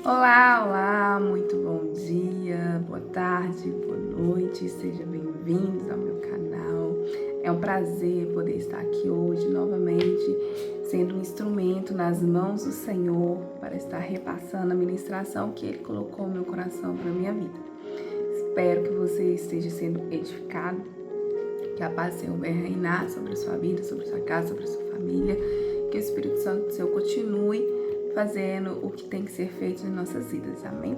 Olá, olá, muito bom dia, boa tarde, boa noite, sejam bem-vindos ao meu canal. É um prazer poder estar aqui hoje novamente, sendo um instrumento nas mãos do Senhor para estar repassando a ministração que Ele colocou no meu coração para a minha vida. Espero que você esteja sendo edificado, que a paz do Senhor venha reinar sobre a sua vida, sobre a sua casa, sobre a sua família, que o Espírito Santo do Senhor continue fazendo o que tem que ser feito em nossas vidas, amém?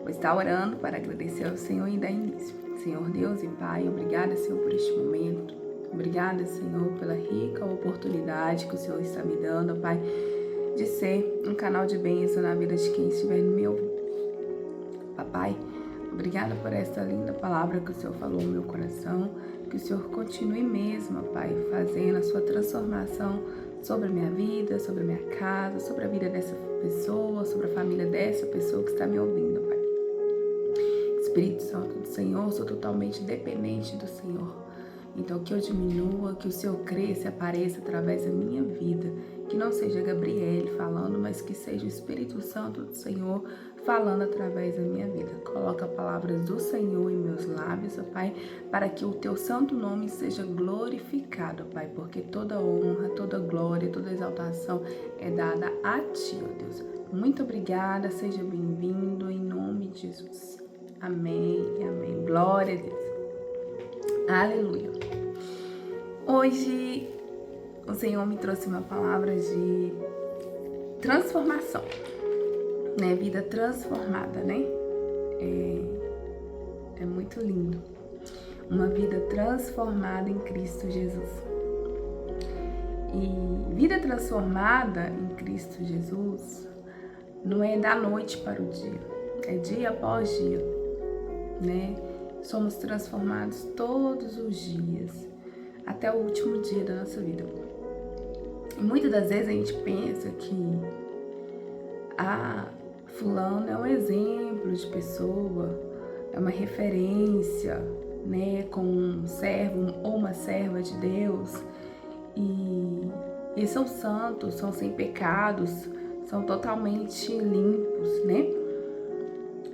Vou estar orando para agradecer ao Senhor e dar início. Senhor Deus e Pai, obrigada, Senhor, por este momento. Obrigada, Senhor, pela rica oportunidade que o Senhor está me dando, Pai, de ser um canal de bênção na vida de quem estiver no meu. Papai, obrigada por esta linda palavra que o Senhor falou no meu coração, que o Senhor continue mesmo, Pai, fazendo a sua transformação sobre a minha vida, sobre a minha casa, sobre a vida dessa pessoa, sobre a família dessa pessoa que está me ouvindo, Pai. Espírito Santo do Senhor, sou totalmente dependente do Senhor. Então, que eu diminua, que o Senhor cresça e apareça através da minha vida. Que não seja Gabriele falando, mas que seja o Espírito Santo do Senhor falando através da minha vida. Coloca palavras do Senhor em meus lábios, ó Pai, para que o Teu santo nome seja glorificado, Pai, porque toda honra, toda glória, toda exaltação é dada a Ti, ó Deus. Muito obrigada, seja bem-vindo em nome de Jesus. Amém e amém. Glória a Deus. Aleluia. Hoje o Senhor me trouxe uma palavra de transformação, né? Vida transformada, né? É muito lindo. Uma vida transformada em Cristo Jesus. E vida transformada em Cristo Jesus não é da noite para o dia, é dia após dia, né? Somos transformados todos os dias, até o último dia da nossa vida. E muitas das vezes a gente pensa que fulano é um exemplo de pessoa, é uma referência, né, como um servo ou uma serva de Deus, e eles são santos, são sem pecados, são totalmente limpos, né?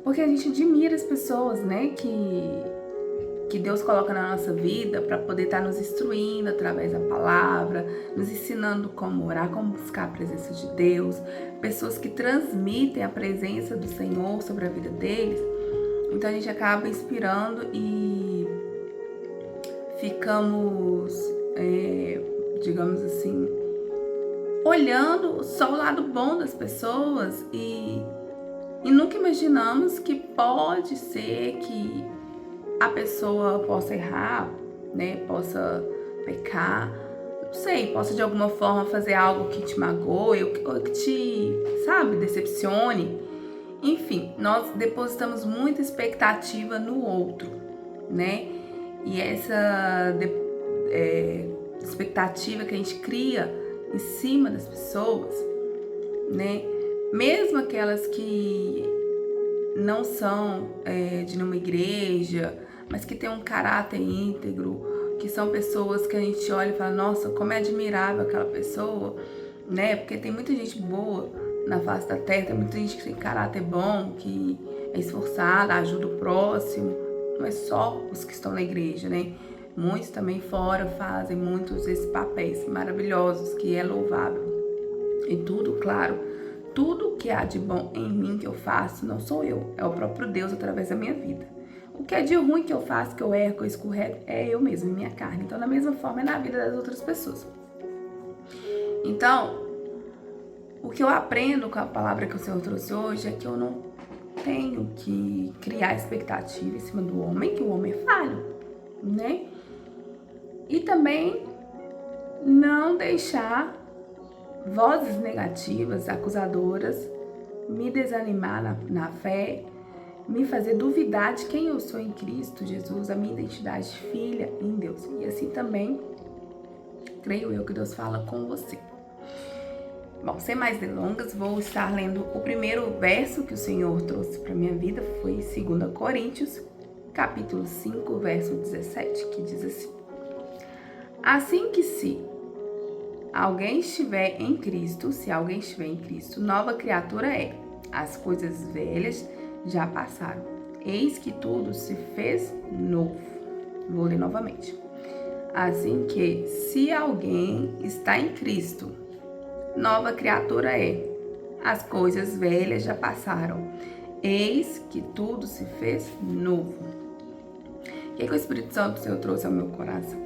Porque a gente admira as pessoas, né, que Deus coloca na nossa vida para poder estar nos instruindo através da palavra, nos ensinando como orar, como buscar a presença de Deus, pessoas que transmitem a presença do Senhor sobre a vida deles. Então a gente acaba inspirando e ficamos, digamos assim, olhando só o lado bom das pessoas e nunca imaginamos que pode ser que a pessoa possa errar, né? Possa pecar, não sei, possa de alguma forma fazer algo que te magoe ou que te, sabe, decepcione. Enfim, nós depositamos muita expectativa no outro, né? E essa expectativa que a gente cria em cima das pessoas, né? Mesmo aquelas que não são de nenhuma igreja, mas que tem um caráter íntegro, que são pessoas que a gente olha e fala, nossa, como é admirável aquela pessoa, né? Porque tem muita gente boa na face da terra, tem muita gente que tem caráter bom, que é esforçada, ajuda o próximo. Não é só os que estão na igreja, né? Muitos também fora fazem muitos desses papéis maravilhosos, que é louvável. E tudo, claro, tudo que há de bom em mim que eu faço não sou eu, é o próprio Deus através da minha vida. O que é de ruim que eu faço, que eu erro, que eu escorrego, é eu mesmo, minha carne. Então, da mesma forma, é na vida das outras pessoas. Então, o que eu aprendo com a palavra que o Senhor trouxe hoje é que eu não tenho que criar expectativa em cima do homem, que o homem é falho, né? E também não deixar vozes negativas, acusadoras, me desanimar na fé, me fazer duvidar de quem eu sou em Cristo Jesus, a minha identidade de filha em Deus. E assim também, creio eu que Deus fala com você. Bom, sem mais delongas, vou estar lendo o primeiro verso que o Senhor trouxe para minha vida, foi 2 Coríntios, capítulo 5, verso 17, que diz assim: Assim que se alguém estiver em Cristo, nova criatura é. As coisas velhas já passaram. Eis que tudo se fez novo. Vou ler novamente. Assim que, se alguém está em Cristo, nova criatura é. As coisas velhas já passaram. Eis que tudo se fez novo. O que o Espírito Santo do Senhor trouxe ao meu coração?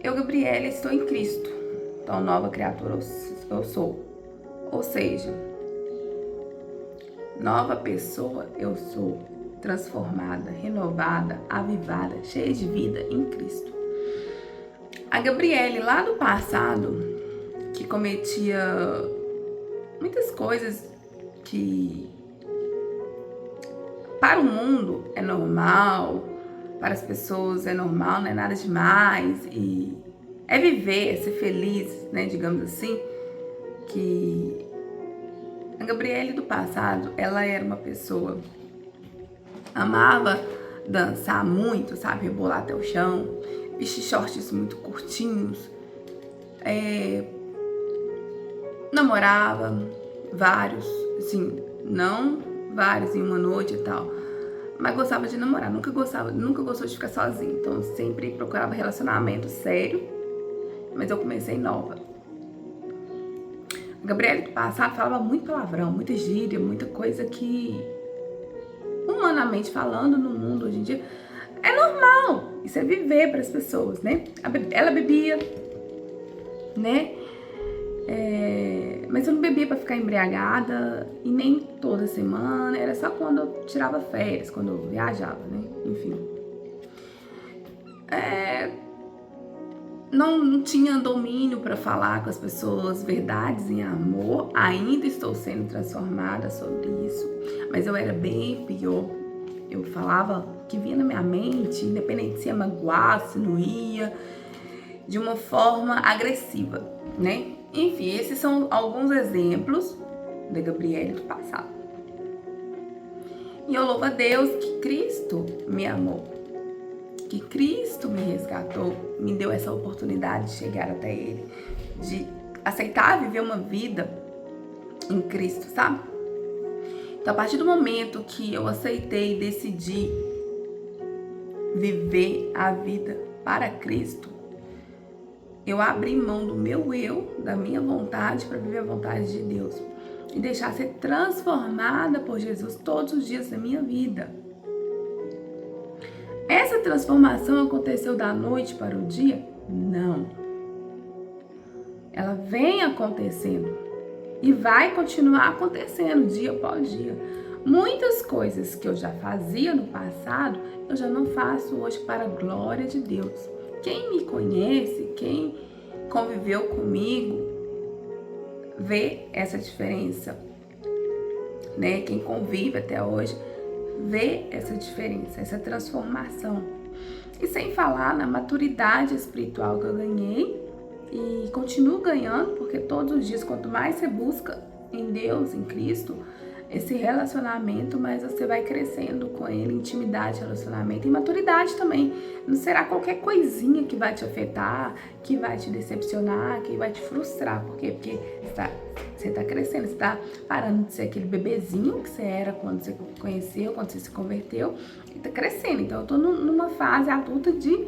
Eu, Gabriela, estou em Cristo. Então, nova criatura eu sou. Ou seja, nova pessoa eu sou. Transformada, renovada, avivada, cheia de vida em Cristo. A Gabriele, lá do passado, que cometia muitas coisas que para o mundo é normal, para as pessoas é normal, não é nada demais, e é viver, é ser feliz, né, digamos assim, que a Gabriele do passado, ela era uma pessoa, amava dançar muito, sabe, rebolar até o chão, vestir shorts muito curtinhos, namorava vários, assim, não vários em uma noite e tal, mas gostava de namorar, nunca gostou de ficar sozinha, então sempre procurava relacionamento sério, mas eu comecei nova. A Gabriela do passado falava muito palavrão, muita gíria, muita coisa que, humanamente falando, no mundo hoje em dia, é normal, isso é viver para as pessoas, né? Ela bebia, né? Mas eu não bebia para ficar embriagada e nem toda semana, era só quando eu tirava férias, quando eu viajava, né? Enfim. Não tinha domínio para falar com as pessoas verdades em amor, ainda estou sendo transformada sobre isso, mas eu era bem pior. Eu falava o que vinha na minha mente, independente se ia magoar, se não ia, de uma forma agressiva, né? Enfim, esses são alguns exemplos da Gabriele do passado. E eu louvo a Deus que Cristo me amou, que Cristo me resgatou, me deu essa oportunidade de chegar até Ele, de aceitar viver uma vida em Cristo, sabe? Então, a partir do momento que eu aceitei e decidi viver a vida para Cristo, eu abri mão do meu eu, da minha vontade, para viver a vontade de Deus e deixar ser transformada por Jesus todos os dias da minha vida. Essa transformação aconteceu da noite para o dia? Não. Ela vem acontecendo e vai continuar acontecendo dia após dia. Muitas coisas que eu já fazia no passado, eu já não faço hoje para a glória de Deus. Quem me conhece, quem conviveu comigo, vê essa diferença, né? Quem convive até hoje, vê essa diferença, essa transformação. E sem falar na maturidade espiritual que eu ganhei e continuo ganhando, porque todos os dias, quanto mais você busca em Deus, em Cristo, esse relacionamento, mas você vai crescendo com ele, intimidade, relacionamento e maturidade também. Não será qualquer coisinha que vai te afetar, que vai te decepcionar, que vai te frustrar. Por quê? Porque você tá crescendo, você tá parando de ser aquele bebezinho que você era quando você conheceu, quando você se converteu, e tá crescendo. Então eu tô numa fase adulta de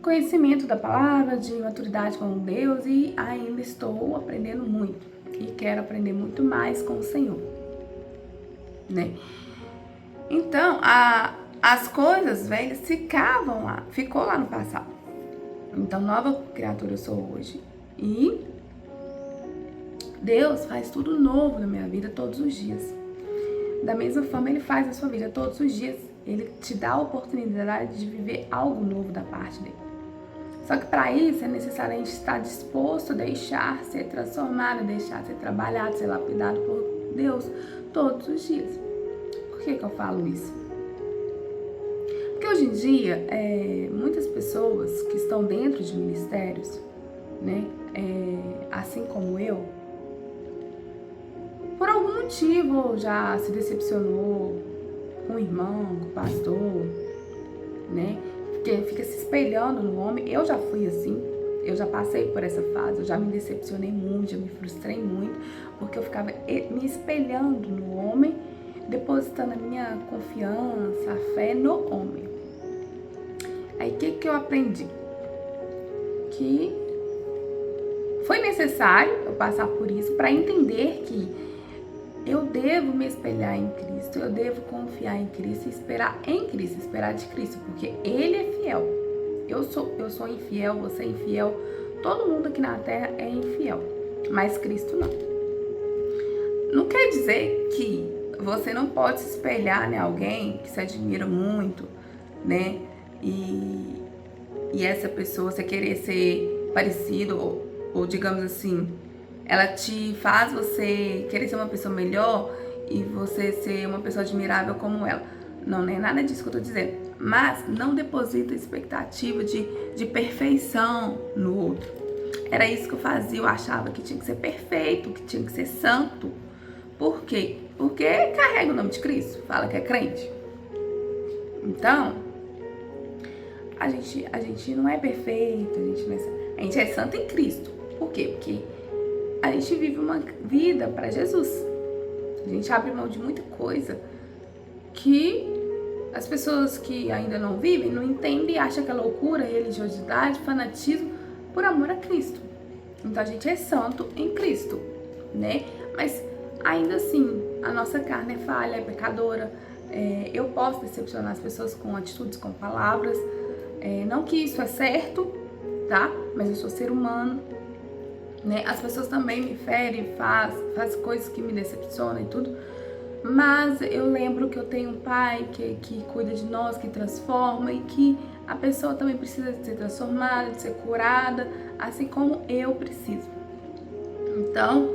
conhecimento da palavra, de maturidade com Deus, e ainda estou aprendendo muito e quero aprender muito mais com o Senhor, né? Então, as coisas velhas ficou lá no passado. Então, nova criatura eu sou hoje. E Deus faz tudo novo na minha vida todos os dias. Da mesma forma, Ele faz na sua vida todos os dias. Ele te dá a oportunidade de viver algo novo da parte dele. Só que para isso é necessário a gente estar disposto a deixar ser transformado, deixar ser trabalhado, ser lapidado por Deus todos os dias. Por que eu falo isso? Porque hoje em dia, muitas pessoas que estão dentro de ministérios, né, assim como eu, por algum motivo já se decepcionou com o irmão, com o pastor, né? Porque fica se espelhando no homem. Eu já fui assim. Eu já passei por essa fase, eu já me decepcionei muito, já me frustrei muito, porque eu ficava me espelhando no homem, depositando a minha confiança, a fé no homem. Aí o que eu aprendi? Que foi necessário eu passar por isso para entender que eu devo me espelhar em Cristo, eu devo confiar em Cristo e esperar em Cristo, esperar de Cristo, porque Ele é fiel. Eu sou infiel, você é infiel, todo mundo aqui na Terra é infiel, mas Cristo não. Não quer dizer que você não pode se espelhar em alguém que se admira muito, né? E essa pessoa, você querer ser parecido, ou digamos assim, ela te faz você querer ser uma pessoa melhor e você ser uma pessoa admirável como ela. Não é nada disso que eu tô dizendo. Mas não deposita expectativa de perfeição no outro. Era isso que eu fazia, eu achava que tinha que ser perfeito, que tinha que ser santo. Por quê? Porque carrega o nome de Cristo, fala que é crente. Então, a gente não é perfeito, a gente é santo em Cristo. Por quê? Porque a gente vive uma vida para Jesus. A gente abre mão de muita coisa que as pessoas que ainda não vivem não entendem e acham que é loucura, religiosidade, fanatismo, por amor a Cristo. Então a gente é santo em Cristo, né? Mas ainda assim, a nossa carne é falha, é pecadora. Eu posso decepcionar as pessoas com atitudes, com palavras. Não que isso é certo, tá? Mas eu sou ser humano, né? As pessoas também me ferem, faz coisas que me decepcionam e tudo. Mas eu lembro que eu tenho um pai que cuida de nós, que transforma, e que a pessoa também precisa de ser transformada, de ser curada, assim como eu preciso. Então,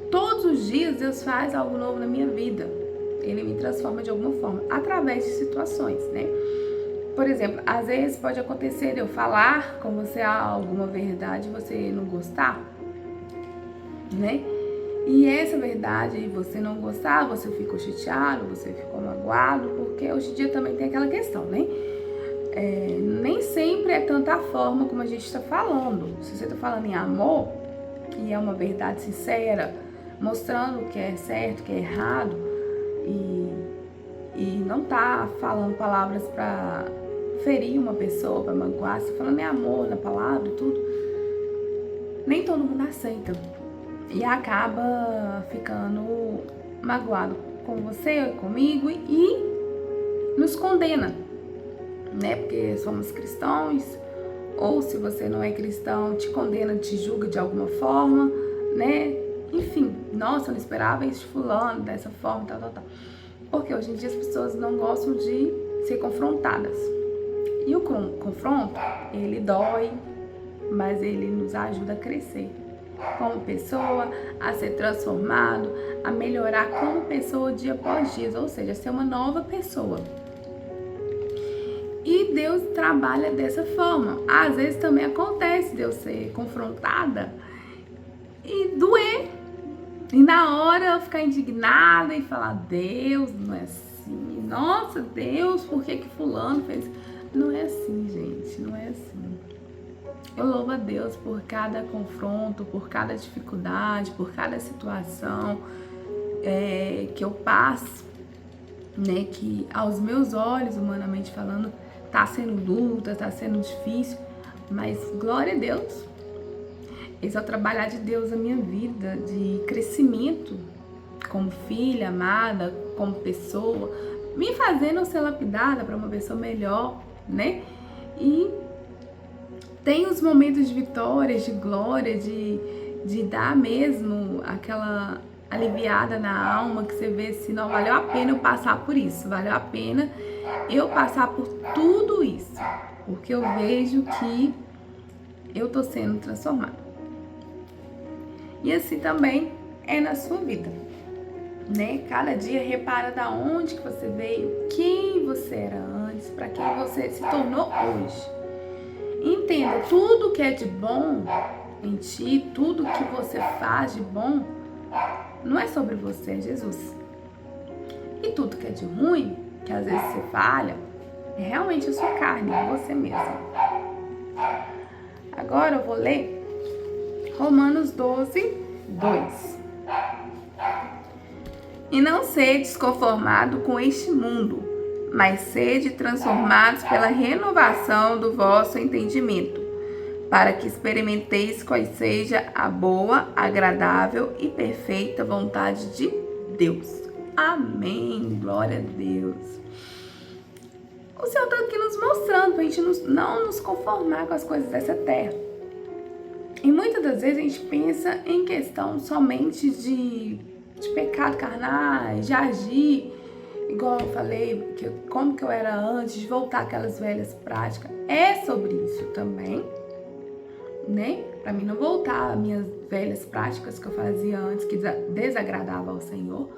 todos os dias Deus faz algo novo na minha vida. Ele me transforma de alguma forma, através de situações, né? Por exemplo, às vezes pode acontecer de eu falar com você alguma verdade e você não gostar, né? E essa verdade, você não gostar, você ficou chateado, você ficou magoado, porque hoje em dia também tem aquela questão, né? Nem sempre é tanta forma como a gente está falando. Se você está falando em amor, e é uma verdade sincera, mostrando o que é certo, o que é errado, e não tá falando palavras para ferir uma pessoa, para magoar, você falando em amor na palavra e tudo, nem todo mundo aceita. E acaba ficando magoado com você, comigo, e nos condena, né? Porque somos cristãos, ou se você não é cristão, te condena, te julga de alguma forma, né? Enfim, nossa, eu não esperava isso de fulano, dessa forma, tal. Porque hoje em dia as pessoas não gostam de ser confrontadas. E o confronto, ele dói, mas ele nos ajuda a crescer como pessoa, a ser transformado, a melhorar como pessoa dia após dia, ou seja, ser uma nova pessoa. E Deus trabalha dessa forma. Às vezes também acontece de eu ser confrontada e doer. E na hora eu ficar indignada e falar, Deus, não é assim. Nossa, Deus, por que fulano fez? Não é assim, gente, não é assim. Eu louvo a Deus por cada confronto, por cada dificuldade, por cada situação que eu passo, né? Que aos meus olhos, humanamente falando, tá sendo luta, tá sendo difícil, mas glória a Deus. Esse é o trabalhar de Deus na minha vida, de crescimento como filha amada, como pessoa, me fazendo ser lapidada para uma pessoa melhor, né? E tem os momentos de vitórias, de glória, de dar mesmo aquela aliviada na alma, que você vê se não valeu a pena eu passar por isso, valeu a pena eu passar por tudo isso, porque eu vejo que eu tô sendo transformada. E assim também é na sua vida, né? Cada dia repara da onde que você veio, quem você era antes, para quem você se tornou hoje. Entenda, tudo que é de bom em ti, tudo que você faz de bom, não é sobre você, é Jesus. E tudo que é de ruim, que às vezes você falha, é realmente a sua carne, é você mesmo. Agora eu vou ler Romanos 12, 2. E não sedes conformado com este mundo, mas sede transformados pela renovação do vosso entendimento, para que experimenteis qual seja a boa, agradável e perfeita vontade de Deus. Amém. Glória a Deus. O Senhor está aqui nos mostrando para a gente não nos conformar com as coisas dessa terra. E muitas das vezes a gente pensa em questão somente de pecado carnal, de agir, igual eu falei, como que eu era antes, de voltar àquelas velhas práticas. É sobre isso também, né? Para mim não voltar às minhas velhas práticas que eu fazia antes, que desagradava ao Senhor.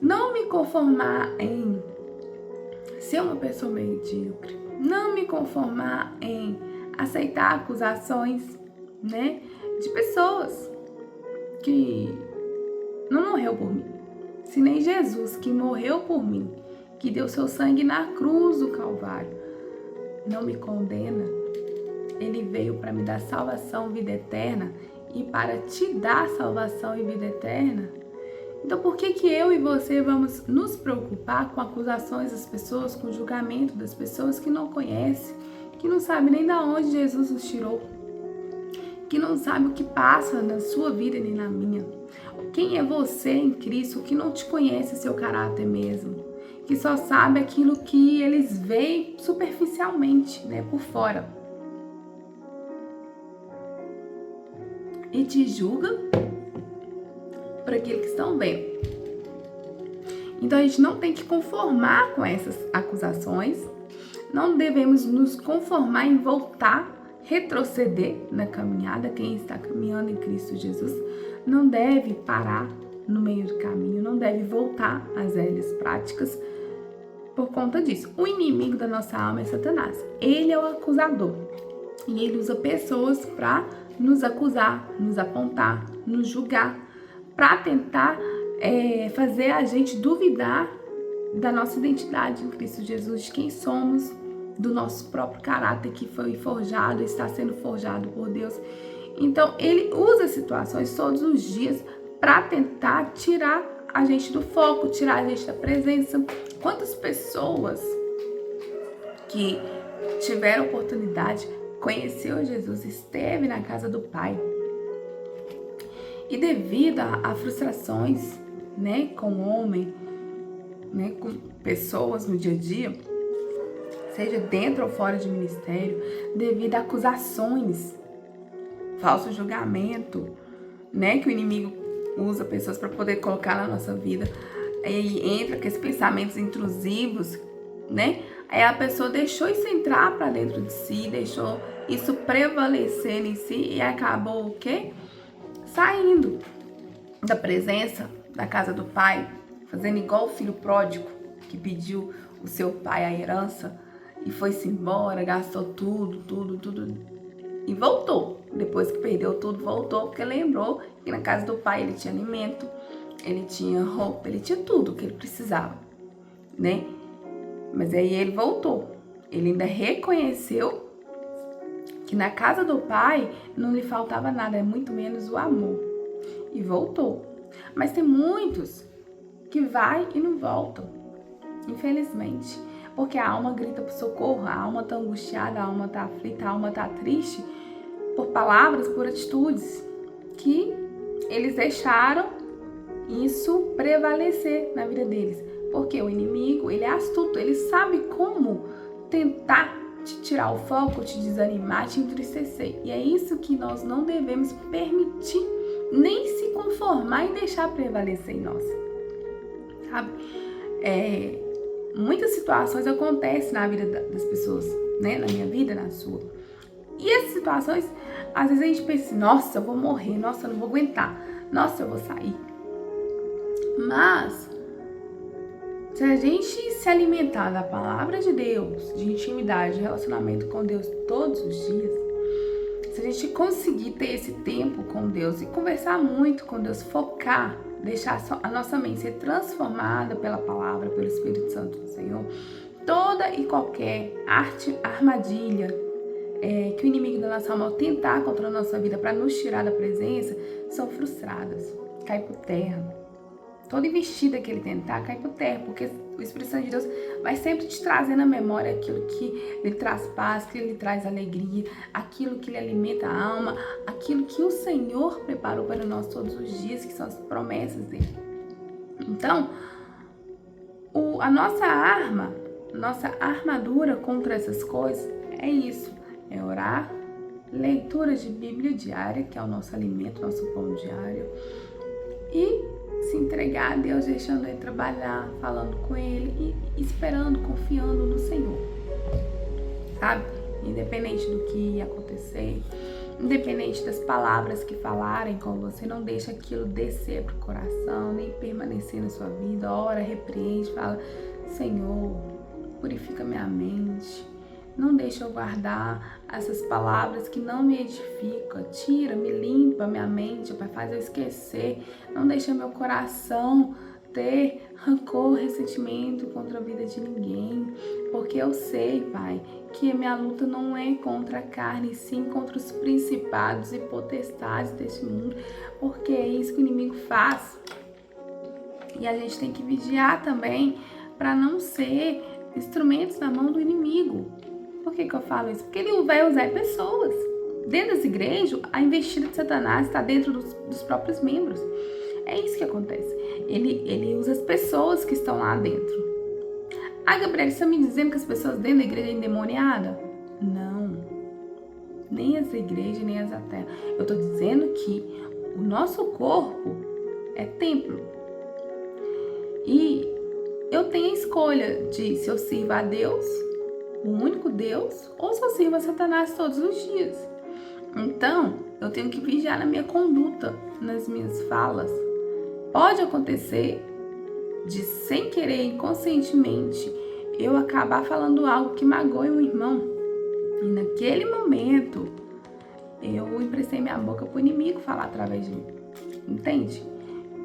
Não me conformar em ser uma pessoa medíocre. Não me conformar em aceitar acusações, né, de pessoas que não morreu por mim. Se nem Jesus, que morreu por mim, que deu seu sangue na cruz do Calvário, não me condena. Ele veio para me dar salvação, vida eterna, e para te dar salvação e vida eterna. Então por que eu e você vamos nos preocupar com acusações das pessoas, com o julgamento das pessoas que não conhecem, que não sabem nem de onde Jesus nos tirou, que não sabe o que passa na sua vida nem na minha? Quem é você em Cristo, que não te conhece seu caráter mesmo, que só sabe aquilo que eles veem superficialmente, né, por fora, e te julga por aquilo que estão vendo. Então a gente não tem que conformar com essas acusações, não devemos nos conformar em voltar, retroceder na caminhada. Quem está caminhando em Cristo Jesus não deve parar no meio do caminho, não deve voltar às velhas práticas por conta disso. O inimigo da nossa alma é Satanás. Ele é o acusador e ele usa pessoas para nos acusar, nos apontar, nos julgar, para tentar fazer a gente duvidar da nossa identidade em Cristo Jesus, de quem somos, do nosso próprio caráter que foi forjado, está sendo forjado por Deus. Então, ele usa situações todos os dias para tentar tirar a gente do foco, tirar a gente da presença. Quantas pessoas que tiveram oportunidade, conheceu Jesus, esteve na casa do Pai, e devido a frustrações, né, com o homem, né, com pessoas no dia a dia, seja dentro ou fora de ministério, devido a acusações, falso julgamento, né, que o inimigo usa pessoas para poder colocar na nossa vida, aí entra aqueles pensamentos intrusivos, né, aí a pessoa deixou isso entrar para dentro de si, deixou isso prevalecer em si e acabou o quê? Saindo da presença da casa do pai, fazendo igual o filho pródigo que pediu o seu pai a herança e foi-se embora, gastou tudo e voltou. Depois que perdeu tudo, voltou porque lembrou que na casa do pai ele tinha alimento, ele tinha roupa, ele tinha tudo que ele precisava, né? Mas aí ele voltou. Ele ainda reconheceu que na casa do pai não lhe faltava nada, é muito menos o amor. E voltou. Mas tem muitos que vai e não voltam, infelizmente. Porque a alma grita por socorro, a alma tá angustiada, a alma tá aflita, a alma tá triste por palavras, por atitudes que eles deixaram isso prevalecer na vida deles. Porque o inimigo, ele é astuto, ele sabe como tentar te tirar o foco, te desanimar, te entristecer. E é isso que nós não devemos permitir, nem se conformar e deixar prevalecer em nós. Sabe? Muitas situações acontecem na vida das pessoas, né? Na minha vida, na sua. E essas situações, às vezes a gente pensa assim, nossa, eu vou morrer, nossa, eu não vou aguentar, nossa, eu vou sair. Mas se a gente se alimentar da palavra de Deus, de intimidade, de relacionamento com Deus todos os dias, se a gente conseguir ter esse tempo com Deus e conversar muito com Deus, focar, deixar a nossa mente ser transformada pela palavra, pelo Espírito Santo do Senhor, toda e qualquer armadilha que o inimigo da nossa alma, ao tentar contra a nossa vida para nos tirar da presença, são frustradas, cai por terra. Toda investida que ele tentar, cai por terra, porque o Espírito Santo de Deus vai sempre te trazer na memória aquilo que lhe traz paz, que lhe traz alegria, aquilo que lhe alimenta a alma, aquilo que o Senhor preparou para nós todos os dias, que são as promessas dele. Então, a nossa armadura contra essas coisas é isso, é orar, leitura de Bíblia diária, que é o nosso alimento, nosso pão diário, e se entregar a Deus, deixando Ele trabalhar, falando com Ele e esperando, confiando no Senhor, sabe? Independente do que acontecer, independente das palavras que falarem com você, não deixa aquilo descer pro coração, nem permanecer na sua vida. Ora, repreende, fala: Senhor, purifica minha mente. Não deixa eu guardar essas palavras que não me edificam. Tira, me limpa minha mente, Pai, faz eu esquecer. Não deixa meu coração ter rancor, ressentimento contra a vida de ninguém. Porque eu sei, Pai, que a minha luta não é contra a carne, sim contra os principados e potestades deste mundo. Porque é isso que o inimigo faz. E a gente tem que vigiar também para não ser instrumentos na mão do inimigo. Por que eu falo isso? Porque ele vai usar pessoas. Dentro das igrejas, a investida de Satanás está dentro dos próprios membros. É isso que acontece. Ele usa as pessoas que estão lá dentro. Ah, Gabriela, você está me dizendo que as pessoas dentro da igreja é endemoniada? Não. Nem as igrejas, nem as da terra. Eu estou dizendo que o nosso corpo é templo. E eu tenho a escolha de se eu sirvo a Deus, o único Deus, ou se eu sirvo a Satanás todos os dias. Então, eu tenho que vigiar na minha conduta, nas minhas falas. Pode acontecer de, sem querer, inconscientemente, eu acabar falando algo que magoe um irmão. E naquele momento, eu emprestei minha boca pro inimigo falar através de mim. Entende?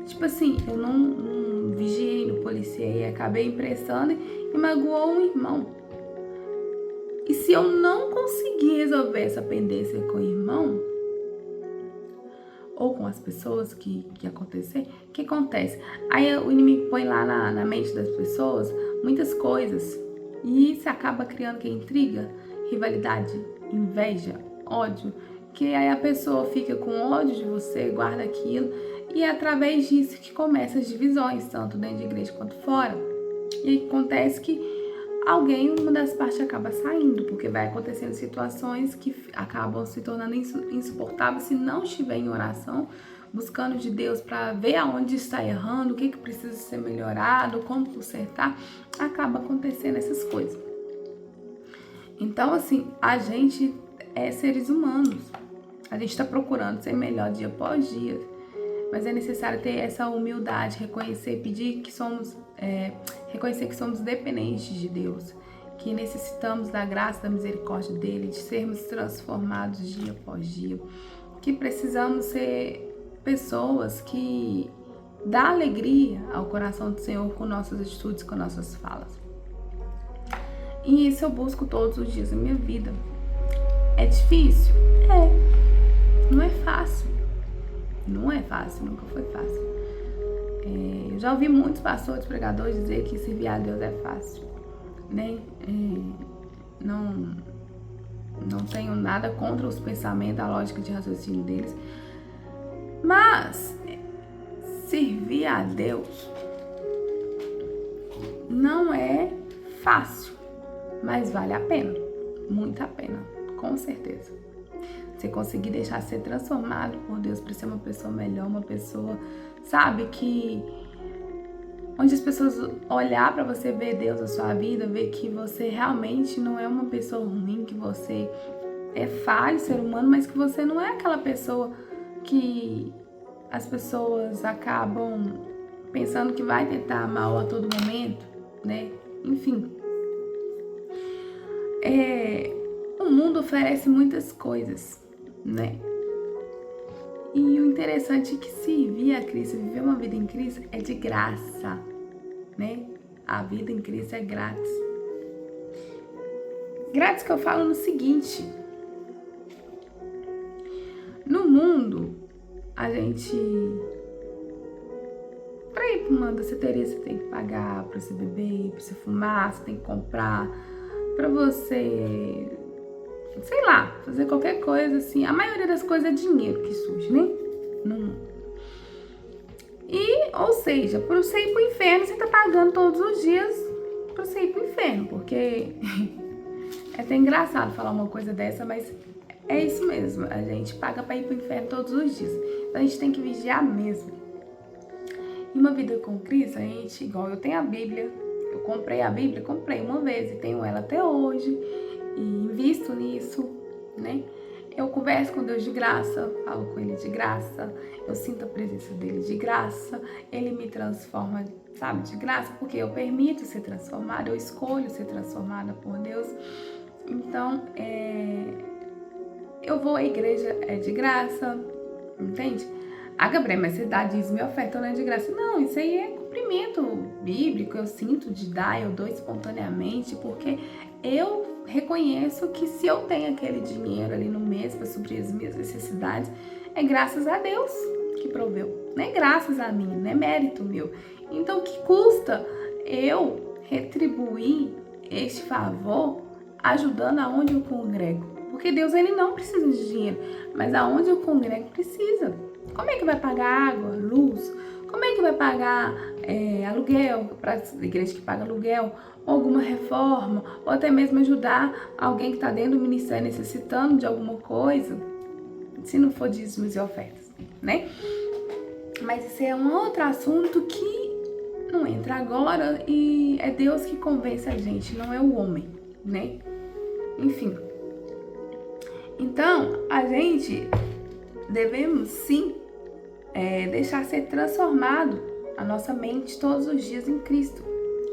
Tipo assim, eu não vigiei, não policiei, acabei emprestando e magoou um irmão. E se eu não conseguir resolver essa pendência com o irmão, ou com as pessoas que acontecer, o que acontece? Aí o inimigo põe lá na mente das pessoas muitas coisas. E isso acaba criando que intriga, rivalidade, inveja, ódio. Que aí a pessoa fica com ódio de você, guarda aquilo. E é através disso que começam as divisões, tanto dentro de igreja quanto fora. E aí acontece que uma das partes acaba saindo, porque vai acontecendo situações que acabam se tornando insuportáveis se não estiver em oração, buscando de Deus para ver aonde está errando, o que precisa ser melhorado, como consertar, acaba acontecendo essas coisas. Então, assim, a gente é seres humanos, a gente está procurando ser melhor dia após dia, mas é necessário ter essa humildade, reconhecer que somos dependentes de Deus, que necessitamos da graça, da misericórdia dele, de sermos transformados dia após dia, que precisamos ser pessoas que dão alegria ao coração do Senhor com nossas atitudes, com nossas falas. E isso eu busco todos os dias da minha vida. É difícil? É. Não é fácil. Não é fácil, nunca foi fácil. Eu já ouvi muitos pastores, pregadores dizer que servir a Deus é fácil, né? Não tenho nada contra os pensamentos, a lógica de raciocínio deles, mas servir a Deus não é fácil, mas vale a pena, muito a pena, com certeza. Você conseguir deixar ser transformado por Deus para ser uma pessoa melhor, uma pessoa, sabe, que onde as pessoas olhar para você, ver Deus na sua vida, ver que você realmente não é uma pessoa ruim, que você é falho, ser humano, mas que você não é aquela pessoa que as pessoas acabam pensando que vai tentar mal a todo momento, né? Enfim. O mundo oferece muitas coisas, né? E o interessante é que servir a Cristo, viver uma vida em Cristo é de graça, né? A vida em Cristo é grátis. Grátis que eu falo no seguinte, No mundo, a gente... Pra ir pra uma danceteria, você tem que pagar pra você beber, pra você fumar, você tem que comprar, pra você... sei lá, fazer qualquer coisa assim. A maioria das coisas é dinheiro que surge, né? No mundo. E, ou seja, pra você ir pro inferno, você tá pagando todos os dias pra você ir pro inferno, porque é até engraçado falar uma coisa dessa, mas é isso mesmo, a gente paga pra ir pro inferno todos os dias. Então a gente tem que vigiar mesmo. E uma vida com Cristo, a gente, igual eu tenho a Bíblia, eu comprei a Bíblia, comprei uma vez e tenho ela até hoje, e invisto nisso, né? Eu converso com Deus de graça, falo com Ele de graça, eu sinto a presença dEle de graça, Ele me transforma, sabe, de graça, porque eu permito ser transformada, eu escolho ser transformada por Deus. Então, eu vou à igreja de graça, entende? Ah, Gabriel, mas você dá dízimo e oferta, não é de graça. Não, isso aí é cumprimento bíblico, eu sinto de dar, eu dou espontaneamente, porque eu reconheço que se eu tenho aquele dinheiro ali no mês para suprir as minhas necessidades, é graças a Deus que proveu, não é graças a mim, não é mérito meu. Então, o que custa eu retribuir este favor ajudando aonde eu congrego? Porque Deus, ele não precisa de dinheiro, mas aonde eu congrego precisa. Como é que vai pagar água, luz? Como é que vai pagar aluguel, para a igreja que paga aluguel, ou alguma reforma, ou até mesmo ajudar alguém que está dentro do ministério necessitando de alguma coisa, se não for dízimos e ofertas, né? Mas esse é um outro assunto que não entra agora e é Deus que convence a gente, não é o homem, né? Enfim. Então, a gente devemos sim deixar ser transformado a nossa mente todos os dias em Cristo.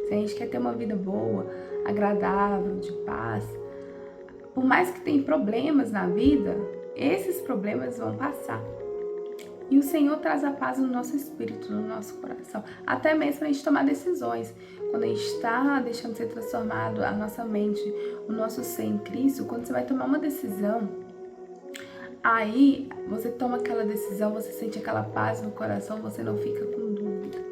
Se a gente quer ter uma vida boa, agradável, de paz, por mais que tenha problemas na vida, esses problemas vão passar. E o Senhor traz a paz no nosso espírito, no nosso coração, até mesmo para a gente tomar decisões. Quando a gente está deixando ser transformado a nossa mente, o nosso ser em Cristo, quando você vai tomar uma decisão, aí você toma aquela decisão, você sente aquela paz no coração, você não fica com dúvida.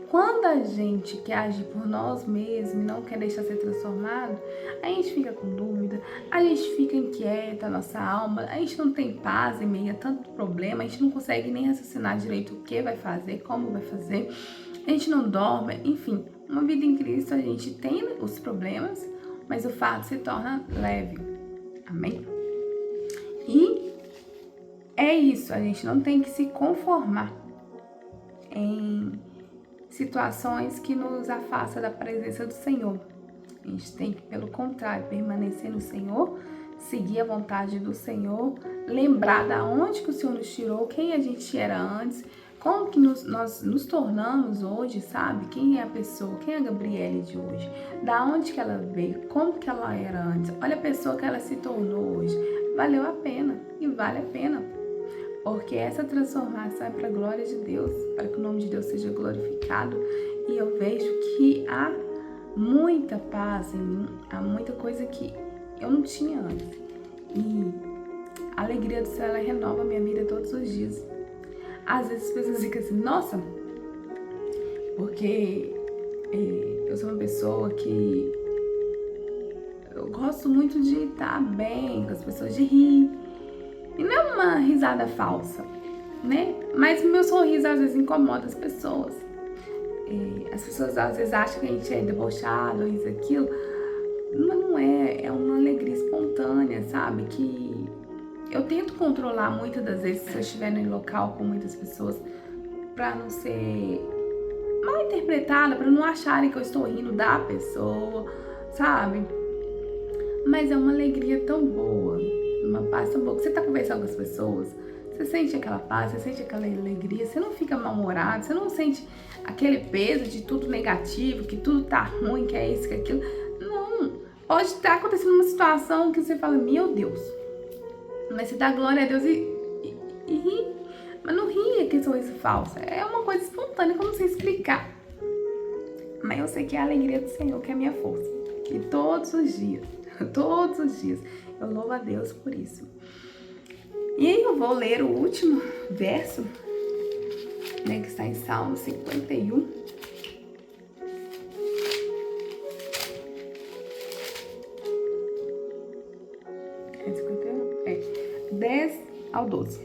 Quando a gente quer agir por nós mesmos e não quer deixar ser transformado, a gente fica com dúvida, a gente fica inquieta, a nossa alma, a gente não tem paz em meio a tanto problema, a gente não consegue nem raciocinar direito o que vai fazer, como vai fazer, a gente não dorme, enfim. Uma vida em Cristo, a gente tem os problemas, mas o fardo se torna leve. Amém? E é isso, a gente não tem que se conformar em situações que nos afastam da presença do Senhor. A gente tem que, pelo contrário, permanecer no Senhor, seguir a vontade do Senhor, lembrar da onde que o Senhor nos tirou, quem a gente era antes, como que nós nos tornamos hoje, sabe? Quem é a pessoa, quem é a Gabriele de hoje, da onde que ela veio, como que ela era antes, olha a pessoa que ela se tornou hoje. Valeu a pena e vale a pena. Porque essa transformação é para a glória de Deus, para que o nome de Deus seja glorificado. E eu vejo que há muita paz em mim, há muita coisa que eu não tinha antes. E a alegria do céu, ela renova a minha vida todos os dias. Às vezes as pessoas ficam assim, nossa, porque eu sou uma pessoa que eu gosto muito de estar bem com as pessoas, de rir. E não é uma risada falsa, né? Mas o meu sorriso às vezes incomoda as pessoas. As pessoas às vezes acham que a gente é debochado, isso, aquilo. Mas não é, é uma alegria espontânea, sabe? Que eu tento controlar muitas das vezes se eu estiver em local com muitas pessoas, pra não ser mal interpretada, pra não acharem que eu estou rindo da pessoa, sabe? Mas é uma alegria tão boa, uma paz tão boa, que você tá conversando com as pessoas, você sente aquela paz, você sente aquela alegria, você não fica mal-humorado, você não sente aquele peso de tudo negativo, que tudo tá ruim, que é isso, que é aquilo. Não, pode estar acontecendo uma situação que você fala, meu Deus, mas você dá glória a Deus e ri, mas não ri que sorriso falso, é uma coisa espontânea, como você explicar. Mas eu sei que é a alegria do Senhor que é a minha força, e todos os dias, eu louvo a Deus por isso. E aí eu vou ler o último verso, né, que está em Salmo 51. É 51? É. 10 ao 12.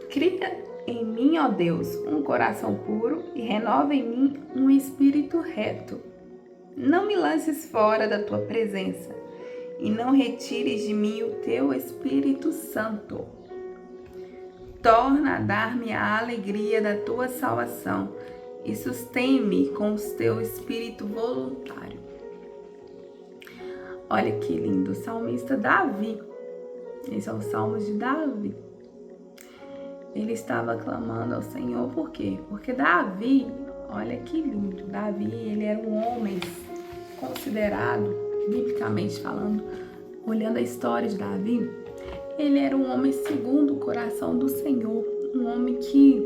Cria em mim, ó Deus, um coração puro e renova em mim um espírito reto. Não me lances fora da tua presença e não retires de mim o teu Espírito Santo. Torna a dar-me a alegria da tua salvação e sustém-me com o teu espírito voluntário. Olha que lindo, o salmista Davi. Esses são os salmos de Davi. Ele estava clamando ao Senhor, por quê? Porque Davi, olha que lindo, Davi, ele era um homem considerado, biblicamente falando, olhando a história de Davi, ele era um homem segundo o coração do Senhor, um homem que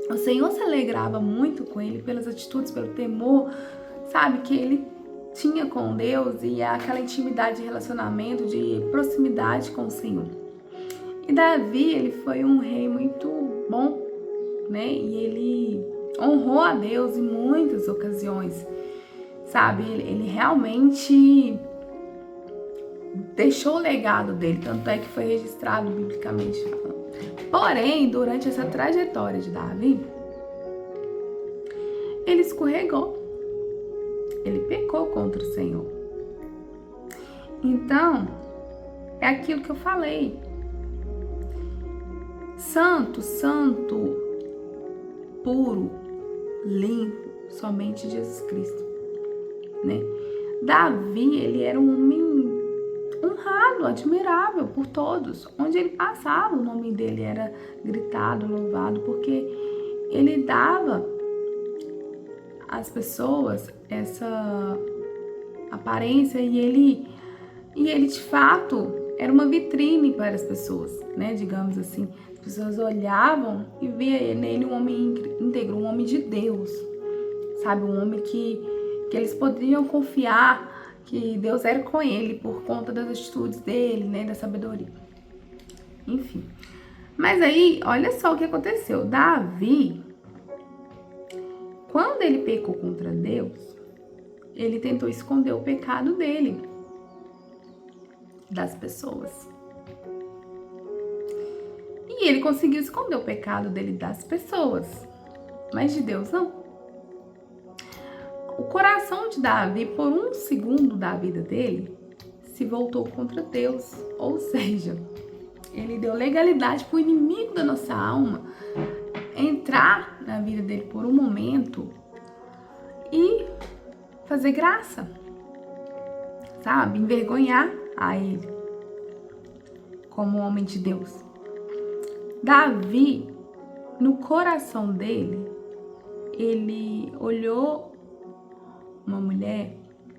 o Senhor se alegrava muito com ele pelas atitudes, pelo temor, sabe, que ele tinha com Deus e aquela intimidade de relacionamento, de proximidade com o Senhor. E Davi, ele foi um rei muito bom, né? E ele honrou a Deus em muitas ocasiões, sabe? Ele realmente deixou o legado dele, tanto é que foi registrado biblicamente falando. Porém, durante essa trajetória de Davi, ele escorregou. Ele pecou contra o Senhor. Então, é aquilo que eu falei. Santo, santo, puro, limpo, somente Jesus Cristo, né? Davi, ele era um homem honrado, admirável por todos. Onde ele passava, o nome dele era gritado, louvado, porque ele dava às pessoas essa aparência e ele de fato era uma vitrine para as pessoas, né? Digamos assim, as pessoas olhavam e via nele um homem íntegro, um homem de Deus, sabe? Um homem que eles poderiam confiar que Deus era com ele por conta das atitudes dele, né? Da sabedoria. Enfim. Mas aí, olha só o que aconteceu. Davi, quando ele pecou contra Deus, ele tentou esconder o pecado dele das pessoas. E ele conseguiu esconder o pecado dele das pessoas, mas de Deus não. O coração de Davi, por um segundo da vida dele, se voltou contra Deus. Ou seja, ele deu legalidade para o inimigo da nossa alma entrar na vida dele por um momento e fazer graça, sabe? Envergonhar a ele como homem de Deus. Davi, no coração dele, ele olhou uma mulher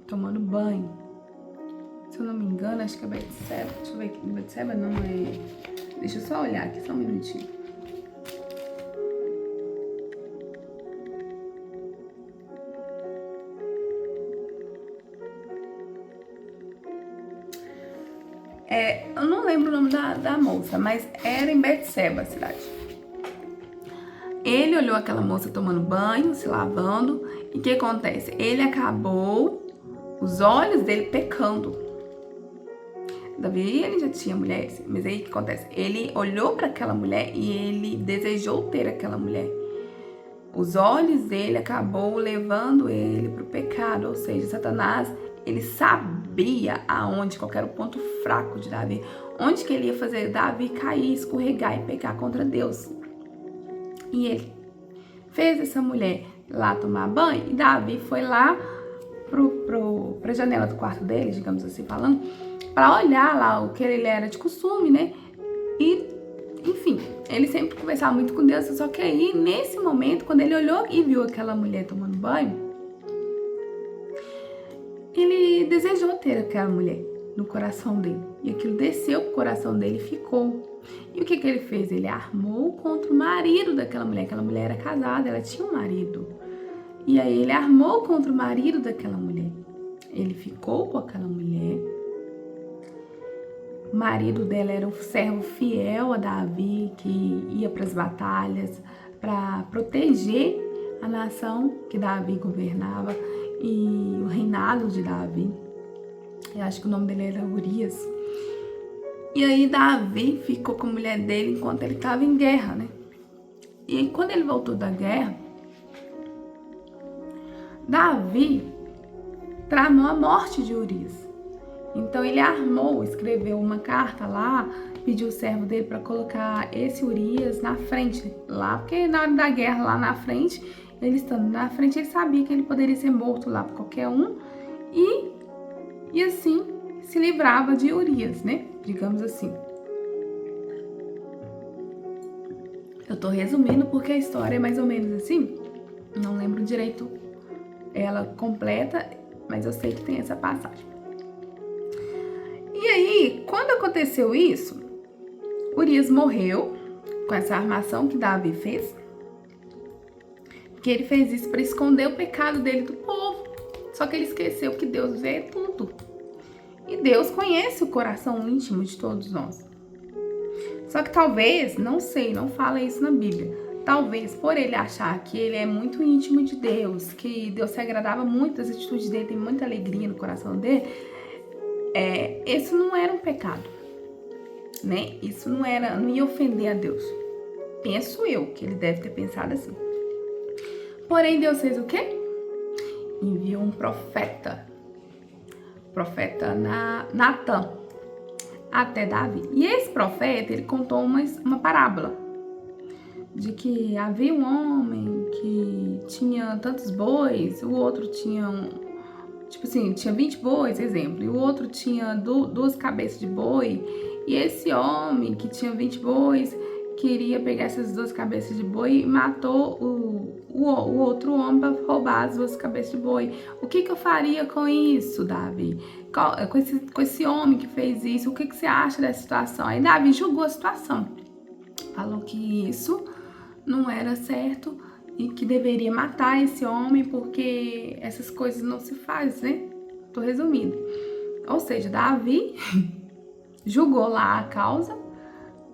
tomando banho. Se eu não me engano, acho que é Betseba. Deixa eu ver aqui. Betseba não é... Deixa eu só olhar aqui, só um minutinho. Eu não lembro o nome da moça, mas era em Betseba, a cidade. Ele olhou aquela moça tomando banho, se lavando, e o que acontece? Ele acabou, os olhos dele pecando. Davi, ele já tinha mulher, mas aí o que acontece? Ele olhou para aquela mulher e ele desejou ter aquela mulher. Os olhos dele acabou levando ele para o pecado, ou seja, Satanás, ele sabia aonde, qual era o ponto fraco de Davi, onde que ele ia fazer Davi cair, escorregar e pecar contra Deus. E ele fez essa mulher lá tomar banho e Davi foi lá pra janela do quarto dele, digamos assim falando, para olhar lá o que ele era de costume, né? E, enfim, ele sempre conversava muito com Deus, só que aí, nesse momento, quando ele olhou e viu aquela mulher tomando banho, ele desejou ter aquela mulher no coração dele. E aquilo desceu pro coração dele e ficou. E o que ele fez? Ele armou contra o marido daquela mulher. Aquela mulher era casada, ela tinha um marido. E aí ele armou contra o marido daquela mulher. Ele ficou com aquela mulher, O marido dela era um servo fiel a Davi, que ia para as batalhas para proteger a nação que Davi governava e o reinado de Davi. Eu acho que o nome dele era Urias. E aí Davi ficou com a mulher dele enquanto ele estava em guerra, né? E aí, quando ele voltou da guerra, Davi tramou a morte de Urias. Então ele escreveu uma carta lá, pediu o servo dele para colocar esse Urias na frente, lá, porque na hora da guerra lá na frente, ele estando na frente, ele sabia que ele poderia ser morto lá por qualquer um e assim se livrava de Urias, né? Digamos assim. Eu tô resumindo porque a história é mais ou menos assim. Não lembro direito ela completa, mas eu sei que tem essa passagem. E aí, quando aconteceu isso, Urias morreu com essa armação que Davi fez. Porque ele fez isso para esconder o pecado dele do povo. Só que ele esqueceu que Deus vê tudo. E Deus conhece o coração íntimo de todos nós. Só que talvez, não sei, não fala isso na Bíblia. Talvez por ele achar que ele é muito íntimo de Deus, que Deus se agradava muito das atitudes dele, tem muita alegria no coração dele, isso não era um pecado, né? Isso não ia ofender a Deus. Penso eu que ele deve ter pensado assim. Porém, Deus fez o quê? Enviou um profeta Natan, até Davi. E esse profeta, ele contou uma parábola de que havia um homem que tinha tantos bois, o outro tinha tinha 20 bois, exemplo, e o outro tinha duas cabeças de boi, e esse homem que tinha 20 bois queria pegar essas duas cabeças de boi e matou o outro homem para roubar as duas cabeças de boi. O que eu faria com isso, Davi? Com esse homem que fez isso, o que você acha dessa situação? Aí Davi julgou a situação, falou que isso não era certo e que deveria matar esse homem porque essas coisas não se fazem, né? Tô resumindo. Ou seja, Davi julgou lá a causa,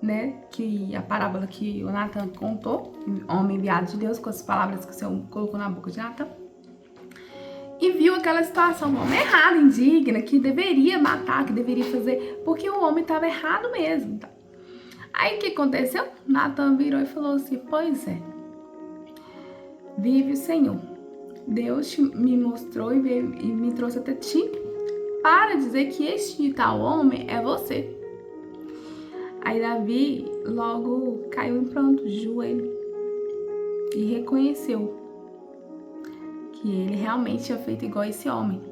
né? Que a parábola que o Natan contou, homem enviado de Deus, com as palavras que o Senhor colocou na boca de Natan, e viu aquela situação, um homem errado, indigna, que deveria matar, que deveria fazer, porque o homem estava errado mesmo. Tá? Aí o que aconteceu? Natan virou e falou assim: pois é, vive o Senhor. Deus me mostrou e me trouxe até ti para dizer que este tal homem é você. Aí Davi logo caiu em pranto, de joelho, e reconheceu que ele realmente tinha feito igual esse homem.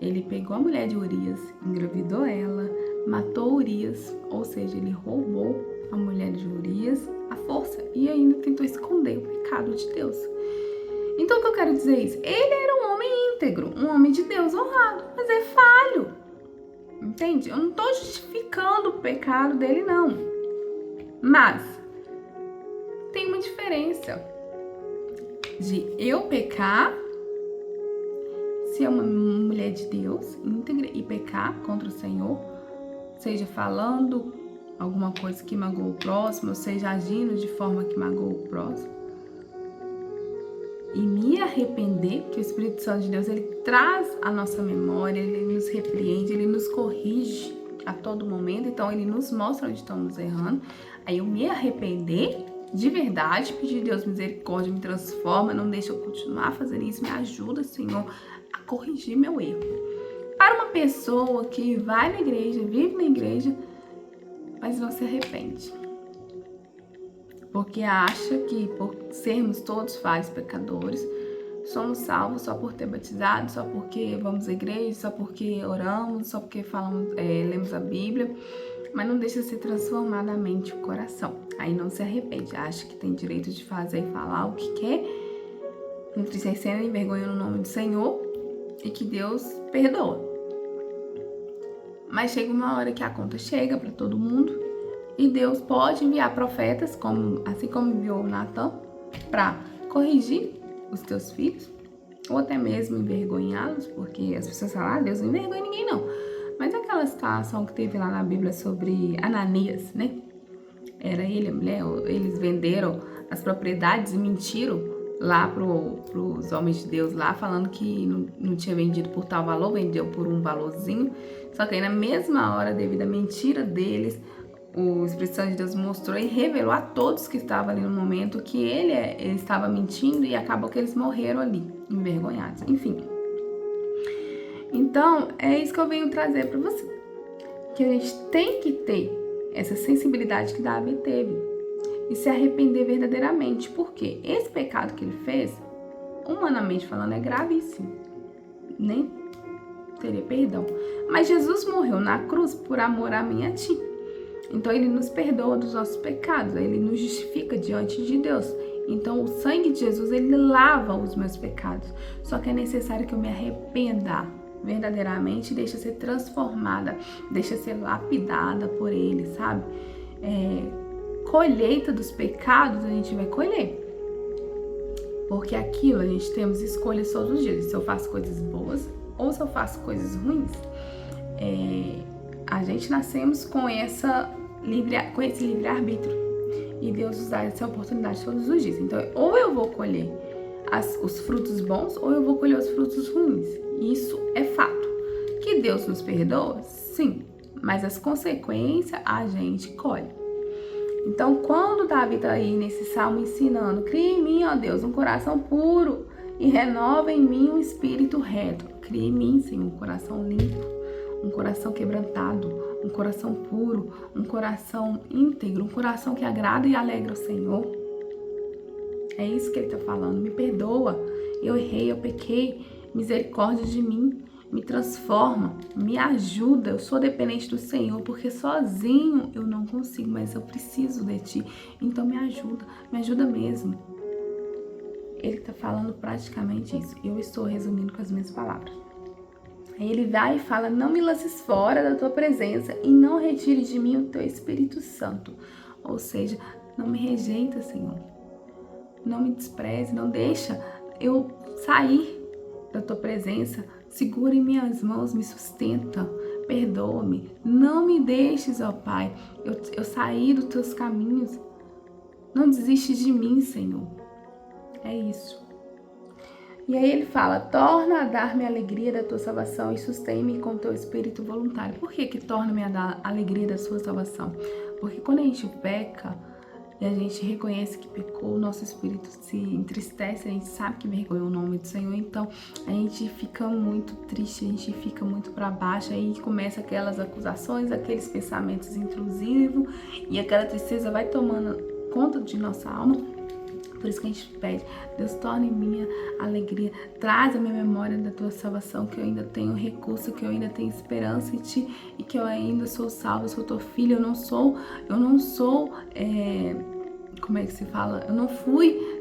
Ele pegou a mulher de Urias, engravidou ela, matou Urias, ou seja, ele roubou a mulher de Urias à força e ainda tentou esconder o pecado de Deus. Então o que eu quero dizer é isso? Ele era um homem íntegro, um homem de Deus honrado, mas é falho. Entende? Eu não tô justificando o pecado dele, não. Mas tem uma diferença de eu pecar, se é uma mulher de Deus, íntegra, e pecar contra o Senhor, seja falando alguma coisa que magoou o próximo, seja agindo de forma que magoou o próximo, e me arrepender, que o Espírito Santo de Deus, ele traz a nossa memória, ele nos repreende, ele nos corrige a todo momento, então ele nos mostra onde estamos errando. Aí eu me arrepender de verdade, pedir a Deus misericórdia, me transforma, não deixa eu continuar fazendo isso, me ajuda, Senhor, a corrigir meu erro. Para uma pessoa que vai na igreja, vive na igreja, mas não se arrepende, porque acha que por sermos todos falhos pecadores, somos salvos só por ter batizado, só porque vamos à igreja, só porque oramos, só porque lemos a Bíblia, mas não deixa ser transformada a mente e o coração. Aí não se arrepende, acha que tem direito de fazer e falar o que quer, entristecendo e envergonhando o nome do Senhor, e que Deus perdoa. Mas chega uma hora que a conta chega para todo mundo, e Deus pode enviar profetas, assim como enviou Natan, para corrigir os teus filhos, ou até mesmo envergonhá-los, porque as pessoas falam, Deus não envergonha ninguém não. Mas aquela situação que teve lá na Bíblia sobre Ananias, né? Era ele, a mulher, eles venderam as propriedades e mentiram lá pros homens de Deus lá, falando que não tinha vendido por tal valor, vendeu por um valorzinho. Só que aí na mesma hora, devido à mentira deles, o Espírito Santo de Deus mostrou e revelou a todos que estavam ali no momento que ele estava mentindo, e acabou que eles morreram ali, envergonhados. Enfim. Então, é isso que eu venho trazer para você. Que a gente tem que ter essa sensibilidade que Davi teve e se arrepender verdadeiramente. Porque esse pecado que ele fez, humanamente falando, é gravíssimo. Nem teria perdão. Mas Jesus morreu na cruz por amor a mim e a ti. Então ele nos perdoa dos nossos pecados, ele nos justifica diante de Deus. Então o sangue de Jesus, ele lava os meus pecados. Só que é necessário que eu me arrependa verdadeiramente, deixa ser transformada, deixa ser lapidada por ele, sabe? Colheita dos pecados a gente vai colher. Porque aquilo a gente temos escolhas todos os dias. Se eu faço coisas boas ou se eu faço coisas ruins. A gente nascemos com esse livre-arbítrio. E Deus nos dá essa oportunidade todos os dias. Então, ou eu vou colher os frutos bons, ou eu vou colher os frutos ruins. Isso é fato. Que Deus nos perdoa? Sim. Mas as consequências a gente colhe. Então, quando Davi está aí nesse salmo ensinando, cria em mim, ó Deus, um coração puro e renova em mim um espírito reto. Cria em mim, Senhor, um coração limpo, um coração quebrantado, um coração puro, um coração íntegro, um coração que agrada e alegra o Senhor. É isso que ele está falando. Me perdoa, eu errei, eu pequei, misericórdia de mim, me transforma, me ajuda. Eu sou dependente do Senhor, porque sozinho eu não consigo, mas eu preciso de Ti. Então me ajuda mesmo. Ele está falando praticamente isso. Eu estou resumindo com as minhas palavras. Aí ele vai e fala, não me lances fora da tua presença e não retire de mim o teu Espírito Santo. Ou seja, não me rejeita, Senhor. Não me despreze, não deixa eu sair da tua presença. Segura em minhas mãos, me sustenta, perdoa-me. Não me deixes, ó Pai, eu sair dos teus caminhos. Não desiste de mim, Senhor. É isso. E aí ele fala, torna a dar-me a alegria da tua salvação e sustém-me com teu espírito voluntário. Por que torna-me a dar a alegria da sua salvação? Porque quando a gente peca e a gente reconhece que pecou, o nosso espírito se entristece, a gente sabe que vergonha o nome do Senhor, então a gente fica muito triste, a gente fica muito para baixo, aí começa aquelas acusações, aqueles pensamentos intrusivos, e aquela tristeza vai tomando conta de nossa alma. Por isso que a gente pede, Deus, torne em mim a alegria, traz a minha memória da tua salvação, que eu ainda tenho recurso, que eu ainda tenho esperança em ti, e que eu ainda sou salva, eu sou tua filha, eu não sou, como é que se fala? Eu não fui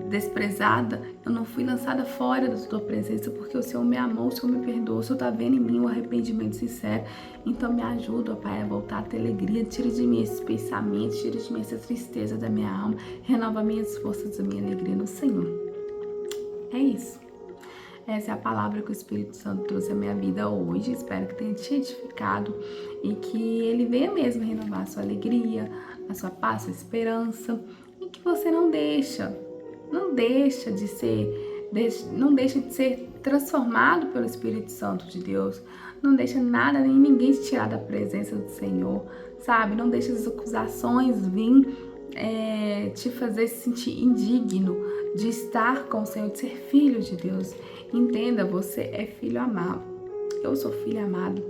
desprezada, eu não fui lançada fora da tua presença, porque o Senhor me amou, o Senhor me perdoou, o Senhor tá vendo em mim um arrependimento sincero. Então me ajuda, ó Pai, a voltar a ter alegria, tira de mim esses pensamentos, tira de mim essa tristeza da minha alma, renova minhas forças, a minha alegria no Senhor. É isso. Essa é a palavra que o Espírito Santo trouxe à minha vida hoje. Espero que tenha te edificado e que ele venha mesmo renovar a sua alegria, a sua paz, a sua esperança, e que você não deixa de ser transformado pelo Espírito Santo de Deus. Não deixa nada nem ninguém te tirar da presença do Senhor, sabe? Não deixa as acusações vir te fazer se sentir indigno de estar com o Senhor, de ser filho de Deus. Entenda, você é filho amado. Eu sou filho amado.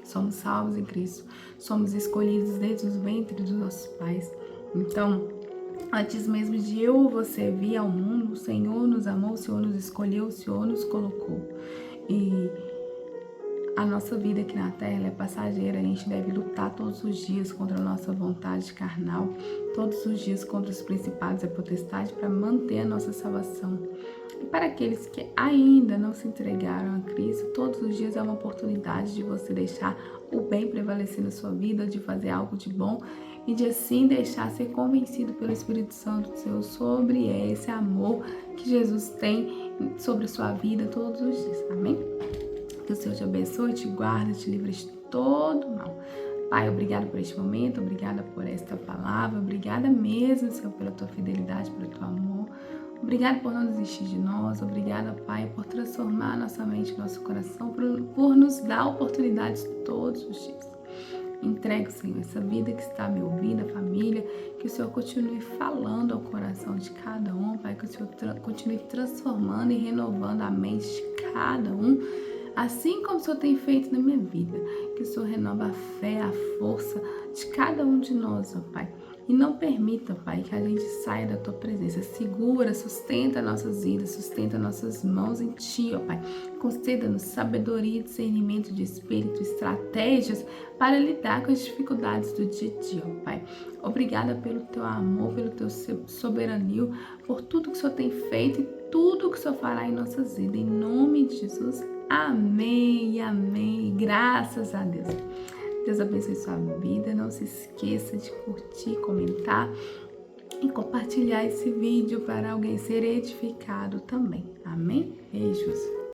Somos salvos em Cristo. Somos escolhidos desde os ventres dos nossos pais. Então, antes mesmo de eu ou você vir ao mundo, o Senhor nos amou, o Senhor nos escolheu, o Senhor nos colocou. E a nossa vida aqui na Terra ela é passageira, a gente deve lutar todos os dias contra a nossa vontade carnal, todos os dias contra os principados e a potestade para manter a nossa salvação. E para aqueles que ainda não se entregaram a Cristo, todos os dias é uma oportunidade de você deixar o bem prevalecer na sua vida, de fazer algo de bom e de assim deixar ser convencido pelo Espírito Santo do Senhor sobre esse amor que Jesus tem sobre a sua vida todos os dias. Amém? Que o Senhor te abençoe, te guarde, te livre de todo mal. Pai, obrigada por este momento, obrigada por esta palavra, obrigada mesmo, Senhor, pela tua fidelidade, pelo teu amor. Obrigada por não desistir de nós, obrigada, Pai, por transformar nossa mente, nosso coração, por nos dar oportunidades todos os dias. Entregue, Senhor, essa vida que está me ouvindo, a família, que o Senhor continue falando ao coração de cada um, Pai, que o Senhor continue transformando e renovando a mente de cada um, assim como o Senhor tem feito na minha vida. Que o Senhor renova a fé, a força de cada um de nós, ó Pai. E não permita, Pai, que a gente saia da Tua presença. Segura, sustenta nossas vidas, sustenta nossas mãos em Ti, ó Pai. Conceda-nos sabedoria, discernimento de espírito, estratégias para lidar com as dificuldades do dia a dia, ó Pai. Obrigada pelo Teu amor, pelo Teu soberania, por tudo que o Senhor tem feito e tudo que o Senhor fará em nossas vidas. Em nome de Jesus, amém, amém. Graças a Deus. Deus abençoe sua vida. Não se esqueça de curtir, comentar e compartilhar esse vídeo para alguém ser edificado também. Amém? Beijos.